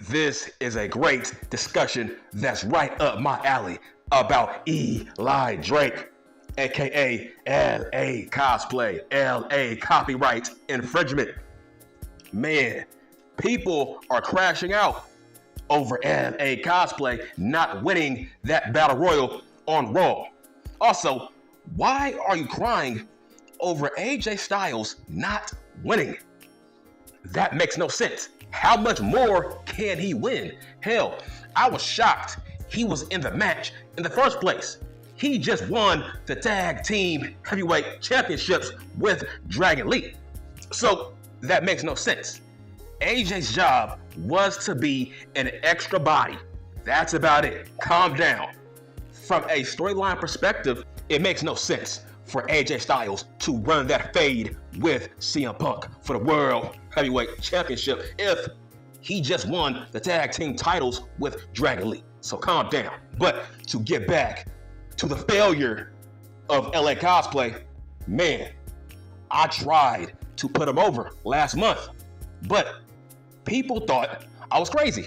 This is a great discussion that's right up my alley about Eli Drake, aka LA cosplay, LA copyright infringement. Man, people are crashing out over LA cosplay not winning that battle royal on Raw. Also, why are you crying over AJ Styles not winning? That makes no sense. How much more can he win? Hell, I was shocked he was in the match in the first place. He just won the tag team heavyweight championships with Dragon Lee. So that makes no sense. AJ's job was to be an extra body. That's about it. Calm down. From a storyline perspective, it makes no sense for AJ Styles to run that fade with CM Punk for the World Heavyweight Championship if he just won the tag team titles with Dragon Lee. So calm down. But to get back to the failure of LA cosplay, man, I tried to put him over last month, but people thought I was crazy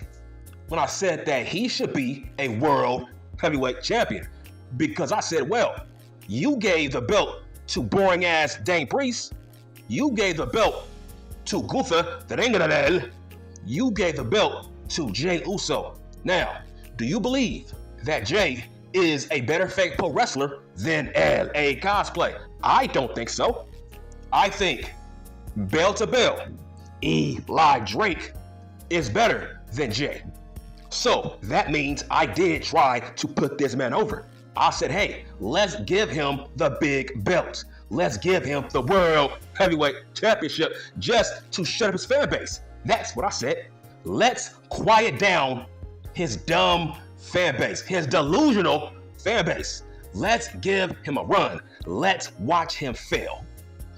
when I said that he should be a World Heavyweight Champion, because I said, well, you gave the belt to boring ass Dane Priest. You gave the belt to Gunther the Ringerel. You gave the belt to Jey Uso. Now, do you believe that Jey is a better fake pro wrestler than LA cosplay? I don't think so. I think bell to bell, Eli Drake is better than Jey. So that means I did try to put this man over. I said, hey, let's give him the big belt. Let's give him the World Heavyweight Championship just to shut up his fan base. That's what I said. Let's quiet down his dumb fan base, his delusional fan base. Let's give him a run. Let's watch him fail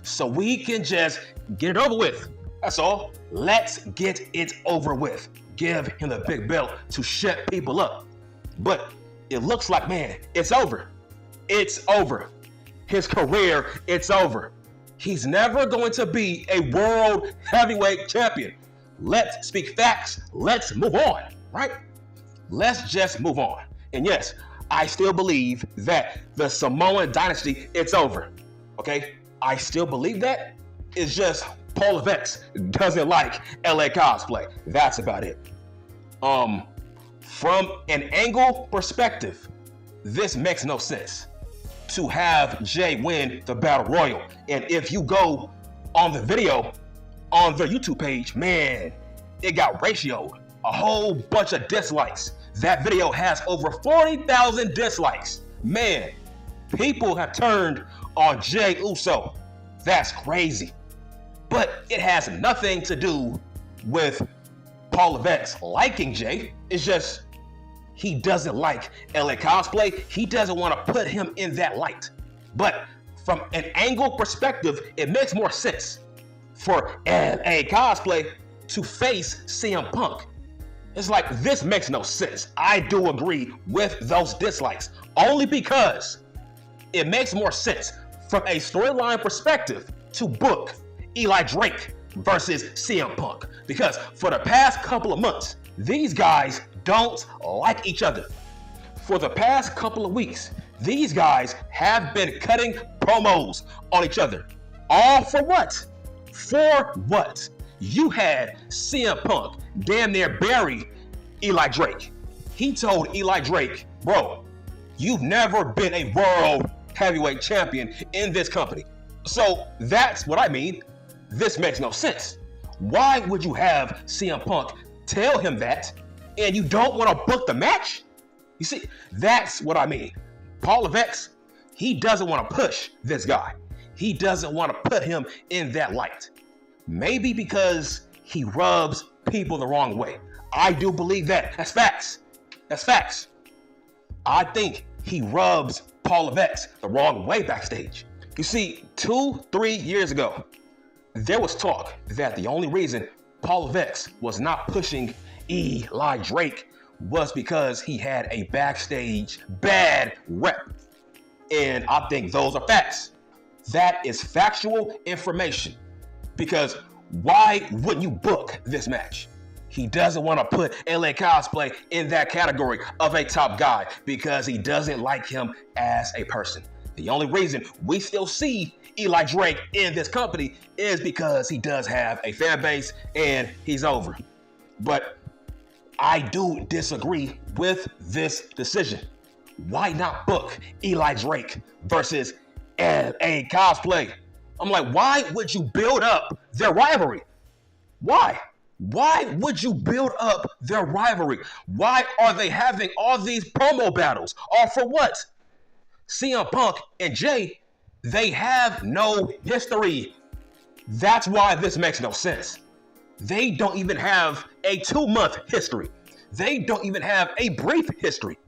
so we can just get it over with. That's all. Let's get it over with. Give him the big belt to shut people up. But it looks like, man, it's over. It's over. His career, it's over. He's never going to be a World Heavyweight Champion. Let's speak facts. Let's move on, right? Let's just move on. And yes, I still believe that the Samoan dynasty, it's over. Okay? I still believe that. It's just Paul Levesque doesn't like LA cosplay. That's about it. From an angle perspective, this makes no sense to have Jey win the Battle Royal. And if you go on the video on their YouTube page, man, it got ratioed. A whole bunch of dislikes. That video has over 40,000 dislikes. Man, people have turned on Jey Uso. That's crazy. But it has nothing to do with Paul Levesque liking Jey. It's just he doesn't like LA cosplay. He doesn't want to put him in that light. But from an angle perspective, it makes more sense for LA cosplay to face CM Punk. It's like, this makes no sense. I do agree with those dislikes, only because it makes more sense from a storyline perspective to book Eli Drake versus CM Punk. Because for the past couple of months, these guys don't like each other. For the past couple of weeks, these guys have been cutting promos on each other. All for what? For what? You had CM Punk damn near bury Eli Drake. He told Eli Drake, bro, you've never been a World Heavyweight Champion in this company. So that's what I mean. This makes no sense. Why would you have CM Punk tell him that and you don't want to book the match? You see, that's what I mean. Paul Levesque, he doesn't want to push this guy. He doesn't want to put him in that light. Maybe because he rubs people the wrong way. I do believe that. That's facts. That's facts. I think he rubs Paul Levesque the wrong way backstage. You see, 2-3 years ago, there was talk that the only reason Paul Levesque was not pushing Eli Drake was because he had a backstage bad rep. And I think those are facts. That is factual information. Because why wouldn't you book this match? He doesn't want to put LA Cosplay in that category of a top guy because he doesn't like him as a person. The only reason we still see Eli Drake in this company is because he does have a fan base and he's over. But I do disagree with this decision. Why not book Eli Drake versus LA Cosplay? I'm like, why would you build up their rivalry? Why? Why would you build up their rivalry? Why are they having all these promo battles? All for what? CM Punk and Jay, they have no history. That's why this makes no sense. They don't even have a 2-month history. They don't even have a brief history.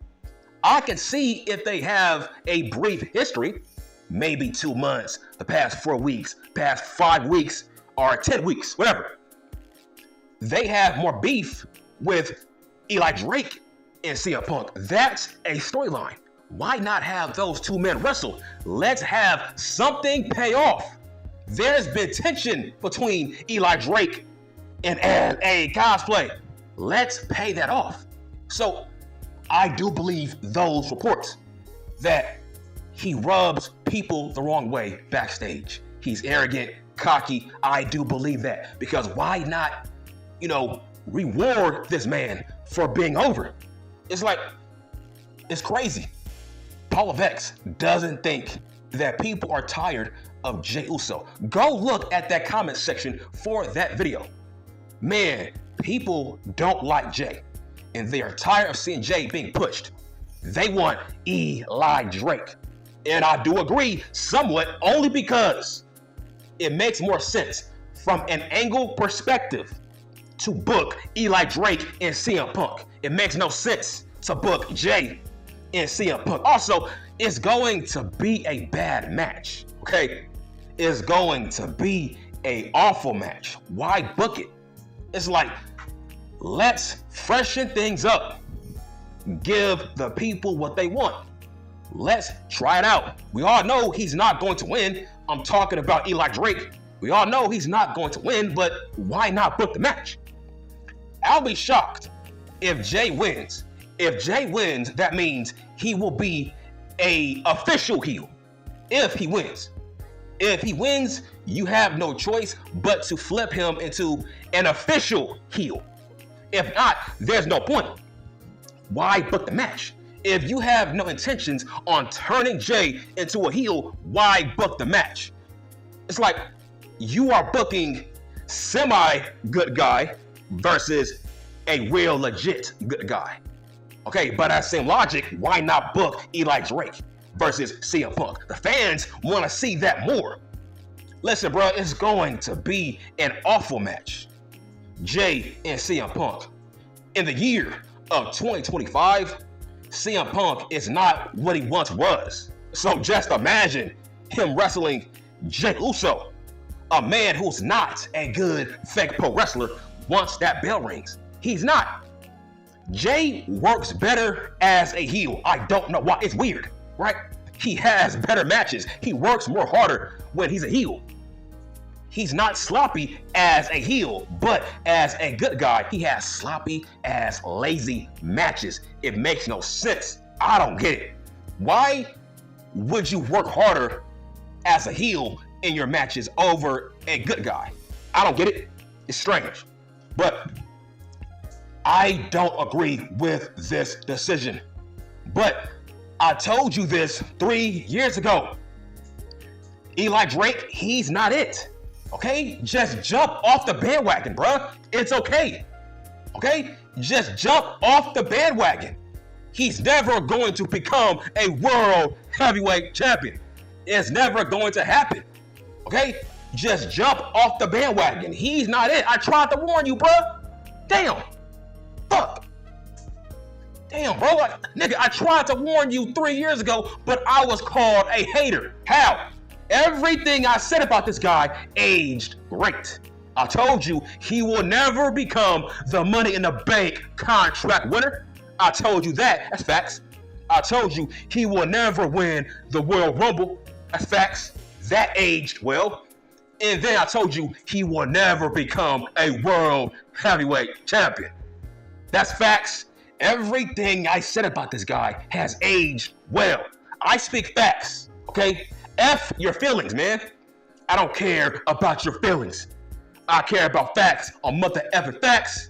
I can see if they have a brief history, maybe 2 months, the past 4 weeks, past 5 weeks, or 10 weeks, whatever. They have more beef with Eli Drake and CM Punk. That's a storyline. Why not have those two men wrestle? Let's have something pay off. There's been tension between Eli Drake and LA Cosplay. Let's pay that off. So I do believe those reports that he rubs people the wrong way backstage. He's arrogant, cocky. I do believe that, because why not, reward this man for being over? It's like, it's crazy. Paul Vex doesn't think that people are tired of Jey Uso. Go look at that comment section for that video. Man, people don't like Jey, and they are tired of seeing Jey being pushed. They want Eli Drake. And I do agree somewhat, only because it makes more sense from an angle perspective to book Eli Drake and CM Punk. It makes no sense to book Jey and CM Punk. Also, it's going to be a bad match, okay? It's going to be an awful match. Why book it? It's like, let's freshen things up. Give the people what they want. Let's try it out. We all know he's not going to win. I'm talking about Eli Drake. We all know he's not going to win, but why not book the match? I'll be shocked if Jey wins. If Jey wins, that means he will be an official heel. If he wins. If he wins, you have no choice but to flip him into an official heel. If not, there's no point. Why book the match? If you have no intentions on turning Jey into a heel, why book the match? It's like you are booking semi-good guy versus a real legit good guy. Okay, by that same logic, why not book Eli Drake versus CM Punk? The fans want to see that more. Listen, bro, it's going to be an awful match. Jey and CM Punk. In the year of 2025, CM Punk is not what he once was. So just imagine him wrestling Jey Uso, a man who's not a good fake pro wrestler once that bell rings. He's not. Jey works better as a heel. I don't know why. It's weird, right? He has better matches. He works more harder when he's a heel. He's not sloppy as a heel, but as a good guy, he has sloppy ass lazy matches. It makes no sense. I don't get it. Why would you work harder as a heel in your matches over a good guy? I don't get it. It's strange. But I don't agree with this decision. But I told you this 3 years ago. Eli Drake, he's not it. Okay? Just jump off the bandwagon, bruh. It's okay. Okay? Just jump off the bandwagon. He's never going to become a world heavyweight champion. It's never going to happen. Okay? Just jump off the bandwagon. He's not it. I tried to warn you, bruh. Damn. Fuck. Damn, bro. Nigga, I tried to warn you 3 years ago, but I was called a hater. How? Everything I said about this guy aged great. I told you he will never become the Money in the Bank contract winner. I told you that. That's facts. I told you he will never win the Royal Rumble. That's facts. That aged well. And then I told you he will never become a world heavyweight champion. That's facts. Everything I said about this guy has aged well. I speak facts, okay? F your feelings, man. I don't care about your feelings. I care about facts on mother effing facts.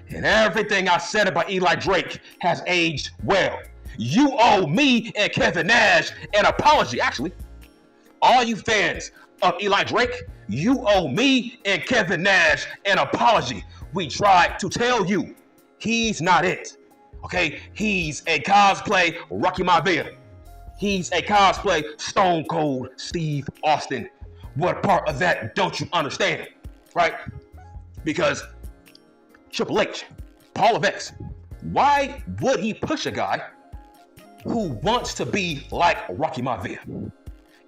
And everything I said about Eli Drake has aged well. You owe me and Kevin Nash an apology. Actually, all you fans of Eli Drake, you owe me and Kevin Nash an apology. We tried to tell you he's not it. Okay? He's a cosplay Rocky Maivia. He's a cosplay Stone Cold Steve Austin. What part of that don't you understand? Right? Because Triple H, Paul of X, why would he push a guy who wants to be like Rocky Maivia?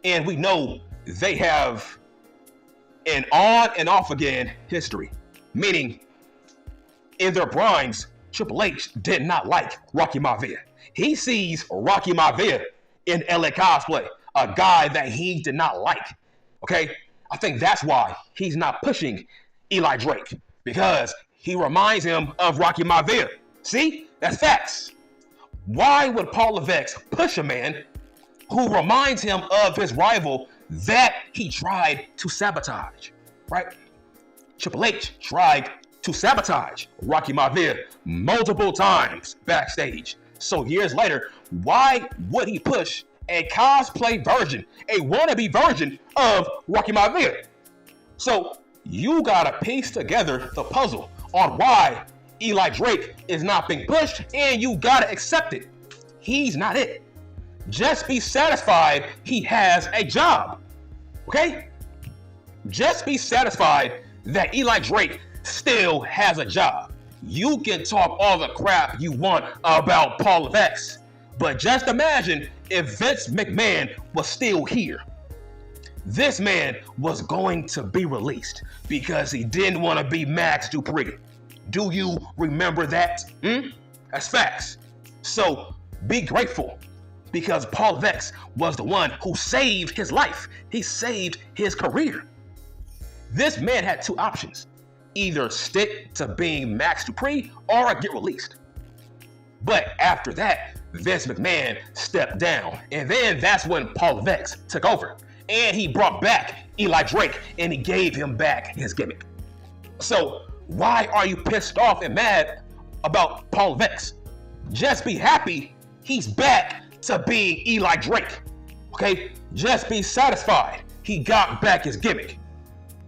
And we know they have an on and off again history, meaning in their primes, Triple H did not like Rocky Maivia. He sees Rocky Maivia in LA Cosplay, a guy that he did not like. Okay? I think that's why he's not pushing Eli Drake, because he reminds him of Rocky Maivia. See? That's facts. Why would Paul Levesque push a man who reminds him of his rival that he tried to sabotage? Right? Triple H tried to sabotage Rocky Maivia multiple times backstage. So years later, why would he push a cosplay version, a wannabe version of Rocky Maivia? So you gotta piece together the puzzle on why Eli Drake is not being pushed, and you gotta accept it. He's not it. Just be satisfied he has a job. Okay? Just be satisfied that Eli Drake still has a job. You can talk all the crap you want about Paul Levesque, but just imagine if Vince McMahon was still here. This man was going to be released because he didn't want to be Max Dupree. Do you remember that? That's facts. So be grateful, because Paul Levesque was the one who saved his life. He saved his career. This man had two options: either stick to being Max Dupree or get released. But after that, Vince McMahon stepped down, and then that's when Paul Levesque took over, and he brought back Eli Drake, and he gave him back his gimmick. So why are you pissed off and mad about Paul Levesque? Just be happy he's back to being Eli Drake. Okay? Just be satisfied he got back his gimmick.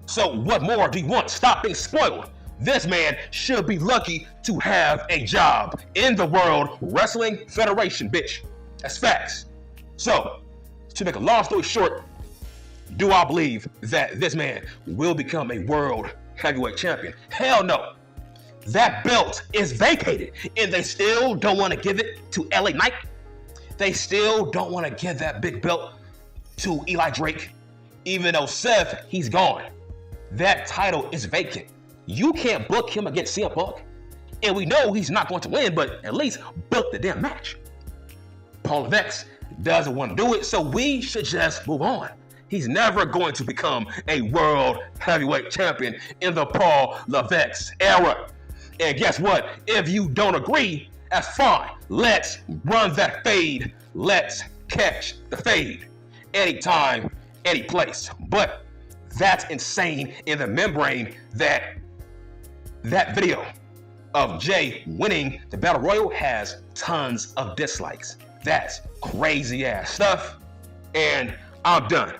So what more do you want? Stop being spoiled. This man should be lucky to have a job in the World Wrestling Federation, bitch. That's facts. So, to make a long story short, do I believe that this man will become a world heavyweight champion? Hell no. That belt is vacated, and they still don't want to give it to LA Knight. They still don't want to give that big belt to Eli Drake, even though Seth, he's gone. That title is vacant. You can't book him against CM Punk, and we know he's not going to win, but at least book the damn match. Paul Levesque doesn't want to do it, so we should just move on. He's never going to become a world heavyweight champion in the Paul Levesque era. And guess what? If you don't agree, that's fine. Let's run that fade. Let's catch the fade. Anytime, any place. But that's insane in the membrane that video of Jay winning the Battle Royal has tons of dislikes. That's crazy ass stuff. And I'm done.